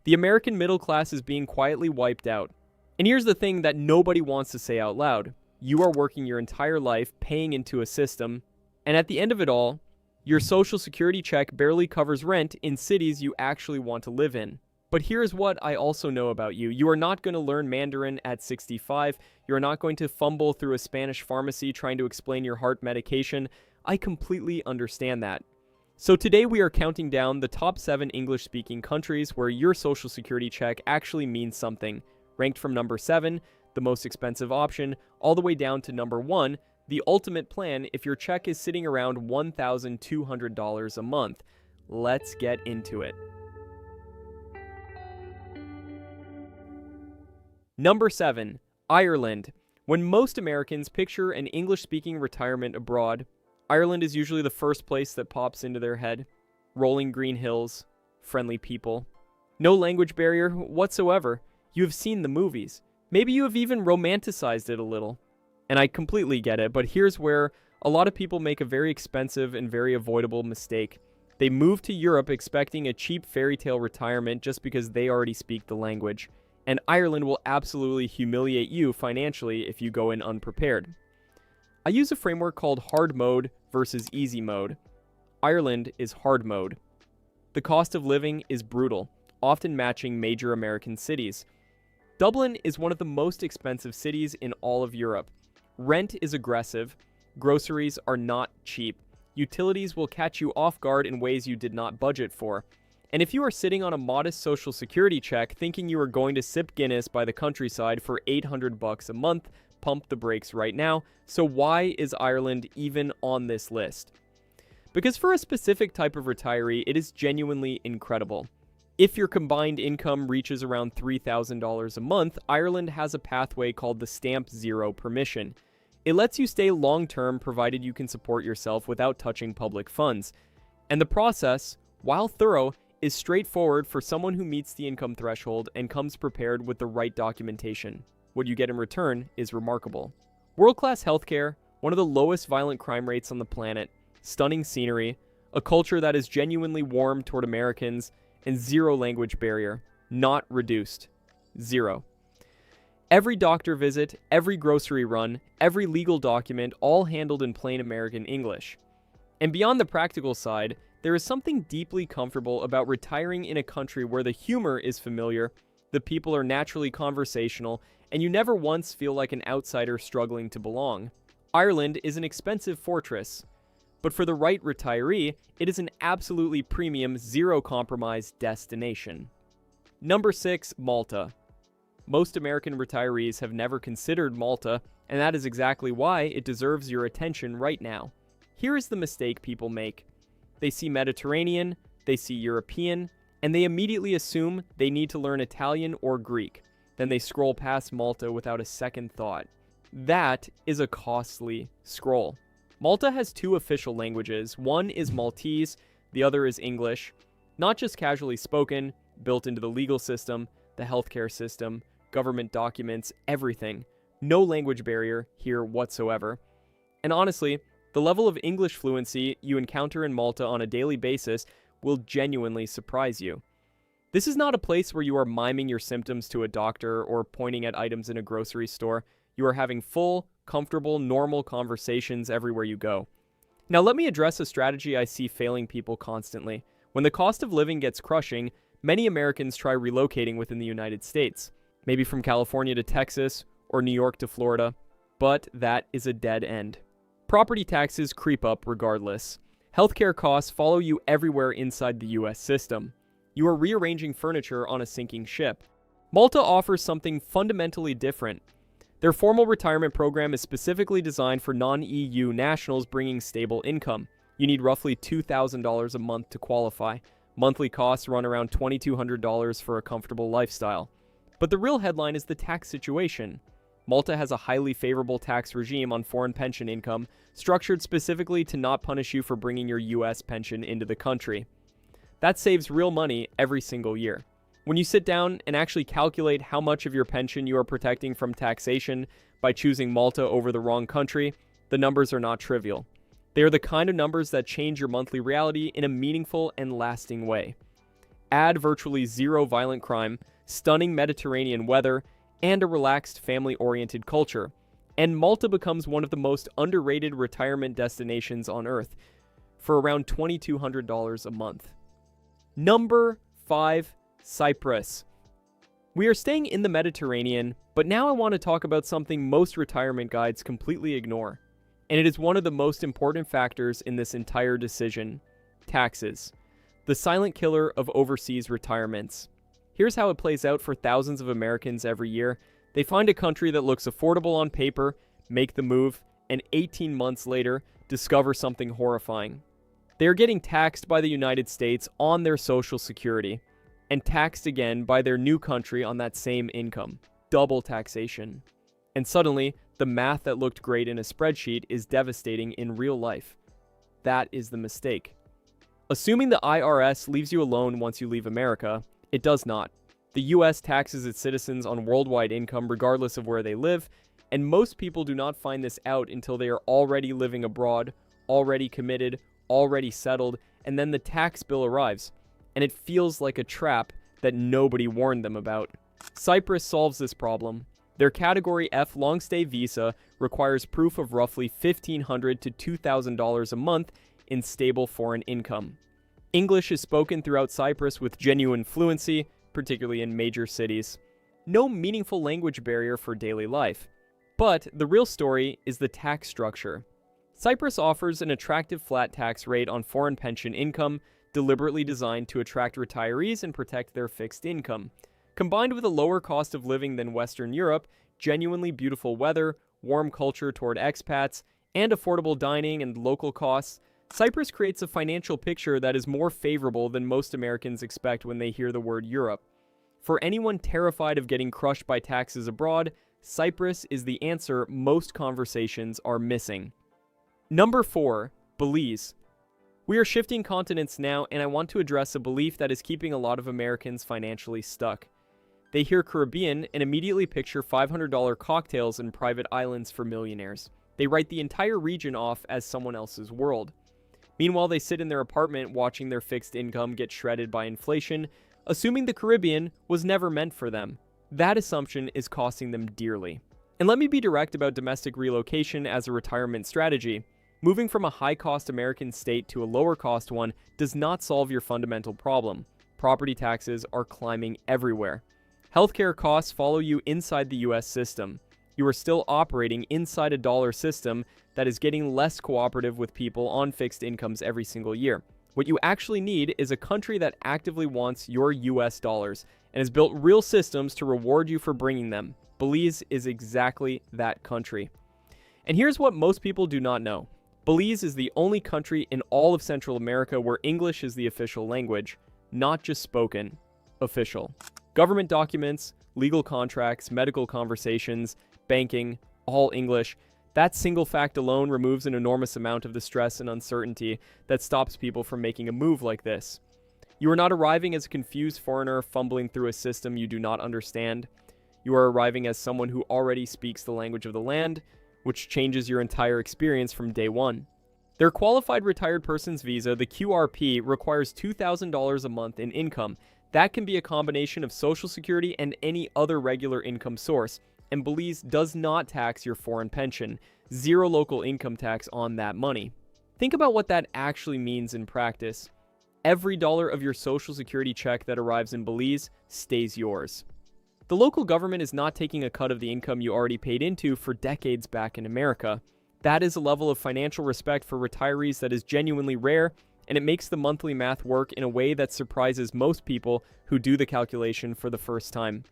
The American middle class is being quietly wiped out. And here's the thing that nobody wants to say out loud. You are working your entire life paying into a system, and at the end of it all, your social security check barely covers rent in cities you actually want to live in. But here's what I also know about you. You are not going to learn Mandarin at 65. You are not going to fumble through a Spanish pharmacy trying to explain your heart medication. I completely understand that. So today we are counting down the top 7 English-speaking countries where your social security check actually means something, ranked from number 7, the most expensive option, all the way down to number 1, the ultimate plan if your check is sitting around $1,200 a month. Let's get into it. Number 7, Ireland. When most Americans picture an English-speaking retirement abroad, Ireland is usually the first place that pops into their head. Rolling green hills, friendly people. No language barrier whatsoever. You have seen the movies. Maybe you have even romanticized it a little. And I completely get it, but here's where a lot of people make a very expensive and very avoidable mistake. They move to Europe expecting a cheap fairy tale retirement just because they already speak the language. And Ireland will absolutely humiliate you financially if you go in unprepared. I use a framework called hard mode versus easy mode. Ireland is hard mode. The cost of living is brutal, often matching major American cities. Dublin is one of the most expensive cities in all of Europe. Rent is aggressive. Groceries are not cheap. Utilities will catch you off guard in ways you did not budget for. And if you are sitting on a modest social security check thinking you are going to sip Guinness by the countryside for $800 a month, pump the brakes right now. So why is Ireland even on this list? Because for a specific type of retiree, it is genuinely incredible. If your combined income reaches around $3,000 a month, Ireland has a pathway called the Stamp Zero Permission. It lets you stay long-term provided you can support yourself without touching public funds. And the process, while thorough, is straightforward for someone who meets the income threshold and comes prepared with the right documentation. What you get in return is remarkable. World-class healthcare, one of the lowest violent crime rates on the planet, stunning scenery, a culture that is genuinely warm toward Americans, and zero language barrier, not reduced. Zero. Every doctor visit, every grocery run, every legal document, all handled in plain American English. And beyond the practical side, there is something deeply comfortable about retiring in a country where the humor is familiar, the people are naturally conversational, and you never once feel like an outsider struggling to belong. Ireland is an expensive fortress, but for the right retiree, it is an absolutely premium, zero-compromise destination. Number 6, Malta. Most American retirees have never considered Malta, and that is exactly why it deserves your attention right now. Here is the mistake people make. They see Mediterranean, they see European, and they immediately assume they need to learn Italian or Greek. Then they scroll past Malta without a second thought. That is a costly scroll. Malta has 2 official languages. One is Maltese, the other is English. Not just casually spoken, built into the legal system, the healthcare system, government documents, everything. No language barrier here whatsoever. And honestly, the level of English fluency you encounter in Malta on a daily basis will genuinely surprise you. This is not a place where you are miming your symptoms to a doctor or pointing at items in a grocery store. You are having full, comfortable, normal conversations everywhere you go. Now let me address a strategy I see failing people constantly. When the cost of living gets crushing, many Americans try relocating within the United States, maybe from California to Texas or New York to Florida, but that is a dead end. Property taxes creep up regardless. Healthcare costs follow you everywhere inside the US system. You are rearranging furniture on a sinking ship. Malta offers something fundamentally different. Their formal retirement program is specifically designed for non-EU nationals bringing stable income. You need roughly $2,000 a month to qualify. Monthly costs run around $2,200 for a comfortable lifestyle. But the real headline is the tax situation. Malta has a highly favorable tax regime on foreign pension income, structured specifically to not punish you for bringing your US pension into the country. That saves real money every single year. When you sit down and actually calculate how much of your pension you are protecting from taxation by choosing Malta over the wrong country, the numbers are not trivial. They are the kind of numbers that change your monthly reality in a meaningful and lasting way. Add virtually zero violent crime, stunning Mediterranean weather, and a relaxed family-oriented culture, and Malta becomes one of the most underrated retirement destinations on Earth for around $2,200 a month. Number 5, Cyprus. We are staying in the Mediterranean, but now I want to talk about something most retirement guides completely ignore, and it is one of the most important factors in this entire decision: taxes. The silent killer of overseas retirements. Here's how it plays out for thousands of Americans every year. They find a country that looks affordable on paper, make the move, and 18 months later, discover something horrifying. They are getting taxed by the United States on their Social Security, and taxed again by their new country on that same income. Double taxation. And suddenly, the math that looked great in a spreadsheet is devastating in real life. That is the mistake. Assuming the IRS leaves you alone once you leave America, it does not. The US taxes its citizens on worldwide income regardless of where they live, and most people do not find this out until they are already living abroad, already committed, already settled, and then the tax bill arrives, and it feels like a trap that nobody warned them about. Cyprus solves this problem. Their Category F long-stay visa requires proof of roughly $1,500 to $2,000 a month in stable foreign income. English is spoken throughout Cyprus with genuine fluency, particularly in major cities. No meaningful language barrier for daily life. But the real story is the tax structure. Cyprus offers an attractive flat tax rate on foreign pension income, deliberately designed to attract retirees and protect their fixed income. Combined with a lower cost of living than Western Europe, genuinely beautiful weather, warm culture toward expats, and affordable dining and local costs, Cyprus creates a financial picture that is more favorable than most Americans expect when they hear the word Europe. For anyone terrified of getting crushed by taxes abroad, Cyprus is the answer most conversations are missing. Number 4, Belize. We are shifting continents now, and I want to address a belief that is keeping a lot of Americans financially stuck. They hear Caribbean and immediately picture $500 cocktails and private islands for millionaires. They write the entire region off as someone else's world. Meanwhile, they sit in their apartment watching their fixed income get shredded by inflation, assuming the Caribbean was never meant for them. That assumption is costing them dearly. And let me be direct about domestic relocation as a retirement strategy. Moving from a high-cost American state to a lower-cost one does not solve your fundamental problem. Property taxes are climbing everywhere. Healthcare costs follow you inside the US system. You are still operating inside a dollar system that is getting less cooperative with people on fixed incomes every single year. What you actually need is a country that actively wants your US dollars and has built real systems to reward you for bringing them. Belize is exactly that country. And here's what most people do not know. Belize is the only country in all of Central America where English is the official language, not just spoken, official. Government documents, legal contracts, medical conversations, banking, all English. That single fact alone removes an enormous amount of the stress and uncertainty that stops people from making a move like this. You are not arriving as a confused foreigner fumbling through a system you do not understand. You are arriving as someone who already speaks the language of the land, which changes your entire experience from day one. Their Qualified Retired Person's Visa, the QRP, requires $2,000 a month in income. That can be a combination of Social Security and any other regular income source. And Belize does not tax your foreign pension. Zero local income tax on that money. Think about what that actually means in practice. Every dollar of your Social Security check that arrives in Belize stays yours. The local government is not taking a cut of the income you already paid into for decades back in America. That is a level of financial respect for retirees that is genuinely rare, and it makes the monthly math work in a way that surprises most people who do the calculation for the first time.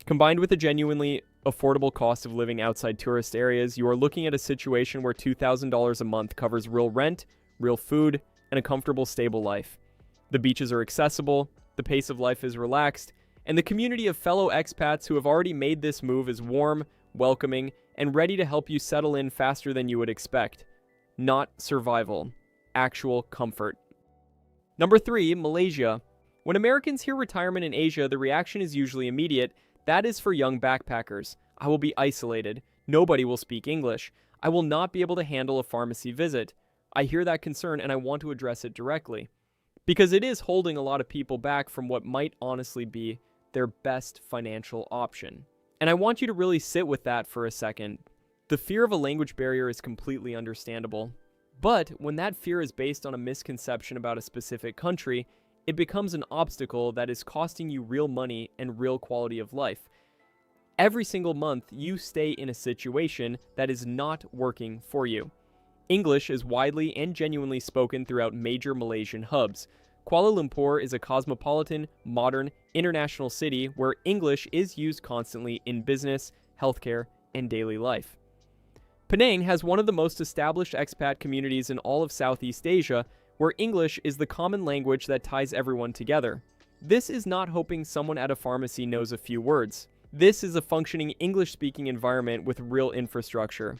Combined with a genuinely affordable cost of living outside tourist areas, you are looking at a situation where $2,000 a month covers real rent, real food, and a comfortable, stable life. The beaches are accessible, the pace of life is relaxed, and the community of fellow expats who have already made this move is warm, welcoming, and ready to help you settle in faster than you would expect. Not survival. Actual comfort. Number 3, Malaysia. When Americans hear retirement in Asia, the reaction is usually immediate. That is for young backpackers. I will be isolated. Nobody will speak English. I will not be able to handle a pharmacy visit. I hear that concern and I want to address it directly. because it is holding a lot of people back from what might honestly be their best financial option. And I want you to really sit with that for a second. The fear of a language barrier is completely understandable. But when that fear is based on a misconception about a specific country, it becomes an obstacle that is costing you real money and real quality of life. Every single month, you stay in a situation that is not working for you. English is widely and genuinely spoken throughout major Malaysian hubs. Kuala Lumpur is a cosmopolitan, modern, international city where English is used constantly in business, healthcare, and daily life. Penang has one of the most established expat communities in all of Southeast Asia, where English is the common language that ties everyone together. This is not hoping someone at a pharmacy knows a few words. This is a functioning English-speaking environment with real infrastructure.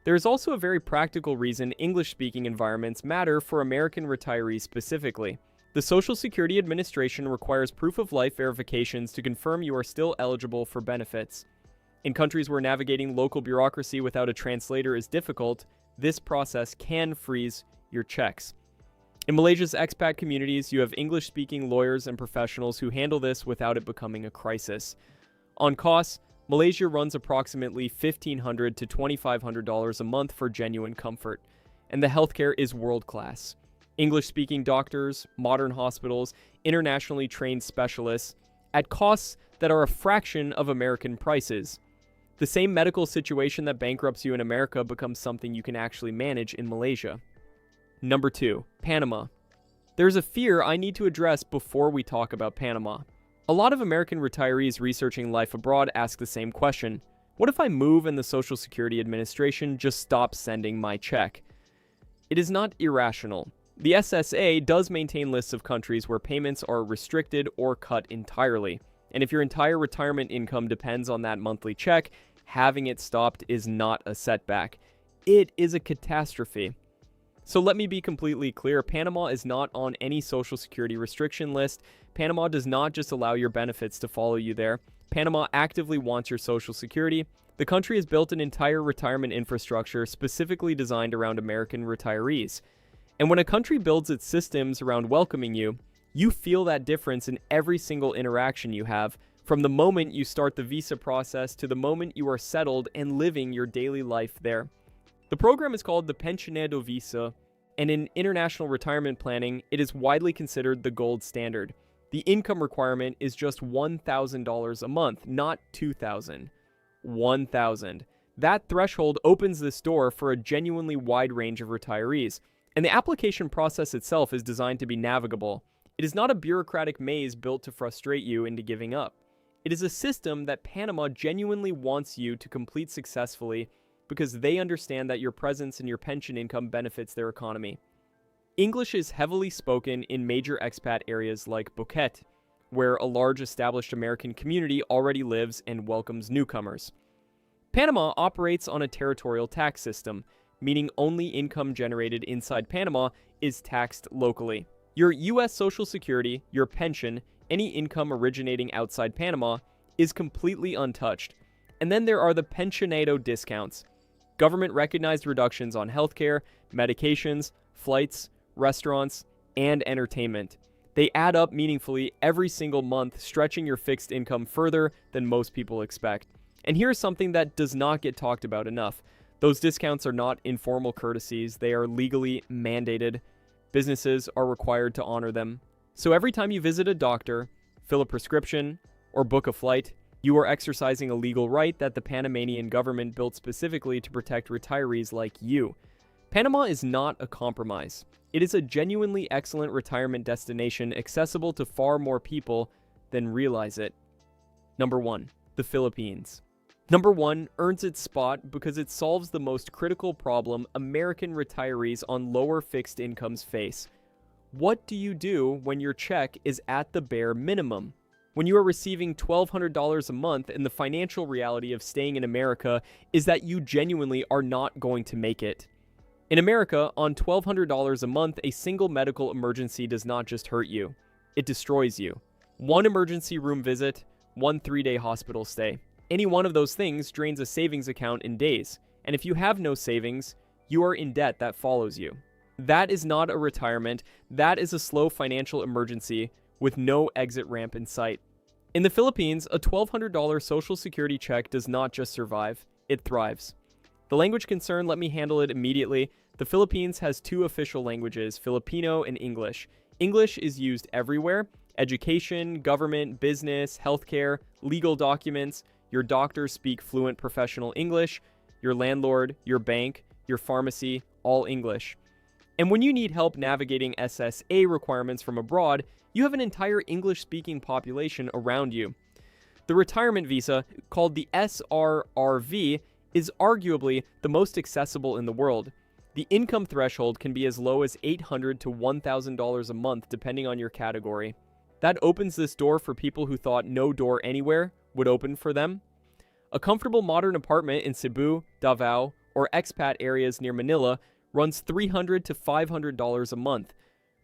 There is also a very practical reason English-speaking environments matter for American retirees specifically. The Social Security Administration requires proof of life verifications to confirm you are still eligible for benefits. In countries where navigating local bureaucracy without a translator is difficult, this process can freeze your checks. In Malaysia's expat communities, you have English-speaking lawyers and professionals who handle this without it becoming a crisis. On costs, Malaysia runs approximately $1,500 to $2,500 a month for genuine comfort, and the healthcare is world-class. English-speaking doctors, modern hospitals, internationally trained specialists, at costs that are a fraction of American prices. The same medical situation that bankrupts you in America becomes something you can actually manage in Malaysia. Number 2, Panama. There's a fear I need to address before we talk about Panama. A lot of American retirees researching life abroad ask the same question. What if I move and the Social Security Administration just stops sending my check? It is not irrational. The SSA does maintain lists of countries where payments are restricted or cut entirely. And if your entire retirement income depends on that monthly check, having it stopped is not a setback. It is a catastrophe. So let me be completely clear, Panama is not on any Social Security restriction list. Panama does not just allow your benefits to follow you there. Panama actively wants your Social Security. The country has built an entire retirement infrastructure specifically designed around American retirees. And when a country builds its systems around welcoming you, you feel that difference in every single interaction you have, from the moment you start the visa process to the moment you are settled and living your daily life there. The program is called the Pensionado Visa, and in international retirement planning, it is widely considered the gold standard. The income requirement is just $1,000 a month, not $2,000. $1,000. That threshold opens this door for a genuinely wide range of retirees, and the application process itself is designed to be navigable. It is not a bureaucratic maze built to frustrate you into giving up. It is a system that Panama genuinely wants you to complete successfully because they understand that your presence and your pension income benefits their economy. English is heavily spoken in major expat areas like Phuket, where a large established American community already lives and welcomes newcomers. Panama operates on a territorial tax system, meaning only income generated inside Panama is taxed locally. Your U.S. Social Security, your pension, any income originating outside Panama is completely untouched. And then there are the pensionado discounts. Government-recognized reductions on healthcare, medications, flights, restaurants, and entertainment. They add up meaningfully every single month, stretching your fixed income further than most people expect. And here's something that does not get talked about enough. Those discounts are not informal courtesies, they are legally mandated. Businesses are required to honor them. So every time you visit a doctor, fill a prescription, or book a flight, you are exercising a legal right that the Panamanian government built specifically to protect retirees like you. Panama is not a compromise. It is a genuinely excellent retirement destination accessible to far more people than realize it. Number 1, the Philippines. Number 1 earns its spot because it solves the most critical problem American retirees on lower fixed incomes face. What do you do when your check is at the bare minimum? When you are receiving $1,200 a month and the financial reality of staying in America is that you genuinely are not going to make it. In America, on $1,200 a month, a single medical emergency does not just hurt you. It destroys you. One emergency room visit, one 3-day hospital stay. Any one of those things drains a savings account in days. And if you have no savings, you are in debt that follows you. That is not a retirement. That is a slow financial emergency with no exit ramp in sight. In the Philippines, a $1,200 Social Security check does not just survive, it thrives. The language concern, let me handle it immediately. The Philippines has two official languages, Filipino and English. English is used everywhere: education, government, business, healthcare, legal documents. Your doctors speak fluent professional English. Your landlord, your bank, your pharmacy, all English. And when you need help navigating SSA requirements from abroad, you have an entire English-speaking population around you. The retirement visa, called the SRRV, is arguably the most accessible in the world. The income threshold can be as low as $800 to $1,000 a month, depending on your category. That opens this door for people who thought no door anywhere would open for them. A comfortable modern apartment in Cebu, Davao, or expat areas near Manila runs $300 to $500 a month.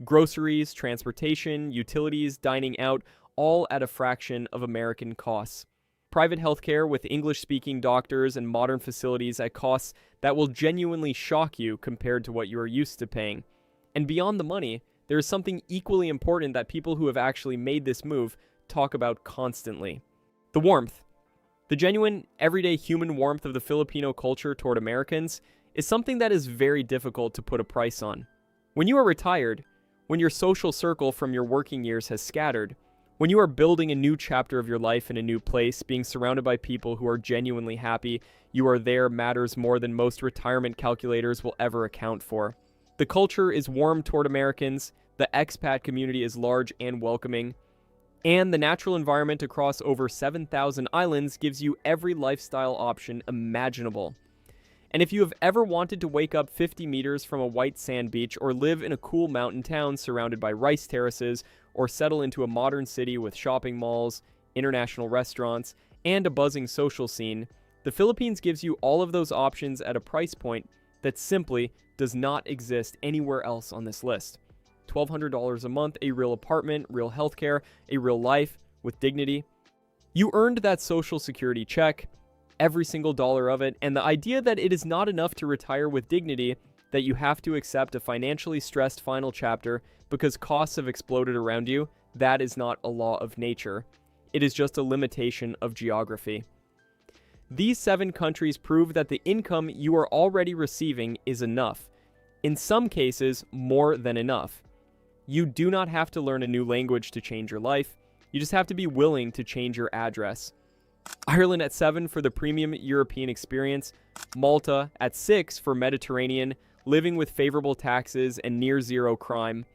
Groceries, transportation, utilities, dining out, all at a fraction of American costs. Private healthcare with English-speaking doctors and modern facilities at costs that will genuinely shock you compared to what you are used to paying. And beyond the money, there is something equally important that people who have actually made this move talk about constantly. The warmth. The genuine, everyday human warmth of the Filipino culture toward Americans is something that is very difficult to put a price on. When you are retired, when your social circle from your working years has scattered, when you are building a new chapter of your life in a new place, being surrounded by people who are genuinely happy you are there matters more than most retirement calculators will ever account for. The culture is warm toward Americans, the expat community is large and welcoming, and the natural environment across over 7,000 islands gives you every lifestyle option imaginable. And if you have ever wanted to wake up 50 meters from a white sand beach or live in a cool mountain town surrounded by rice terraces or settle into a modern city with shopping malls, international restaurants, and a buzzing social scene, the Philippines gives you all of those options at a price point that simply does not exist anywhere else on this list. $1,200 a month, a real apartment, real healthcare, a real life with dignity. You earned that Social Security check, every single dollar of it, and the idea that it is not enough to retire with dignity, that you have to accept a financially stressed final chapter because costs have exploded around you, that is not a law of nature. It is just a limitation of geography. These 7 countries prove that the income you are already receiving is enough. In some cases, more than enough. You do not have to learn a new language to change your life. You just have to be willing to change your address. Ireland at 7 for the premium European experience, Malta at 6 for Mediterranean, living with favorable taxes and near zero crime,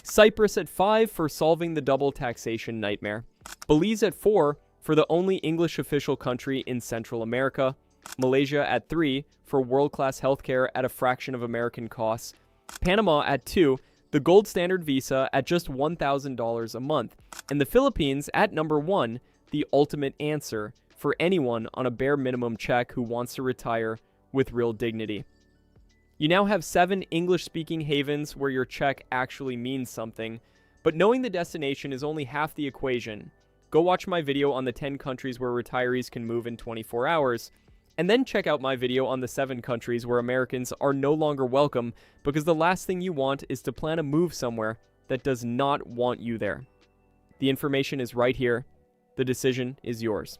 Cyprus at 5 for solving the double taxation nightmare, Belize at 4 for the only English official country in Central America, Malaysia at 3 for world-class healthcare at a fraction of American costs, Panama at 2, the gold standard visa at just $1,000 a month, and the Philippines at number 1, the ultimate answer for anyone on a bare minimum check who wants to retire with real dignity. You now have 7 English-speaking havens where your check actually means something, but knowing the destination is only half the equation. Go watch my video on the 10 countries where retirees can move in 24 hours, and then check out my video on the 7 countries where Americans are no longer welcome because the last thing you want is to plan a move somewhere that does not want you there. The information is right here. The decision is yours.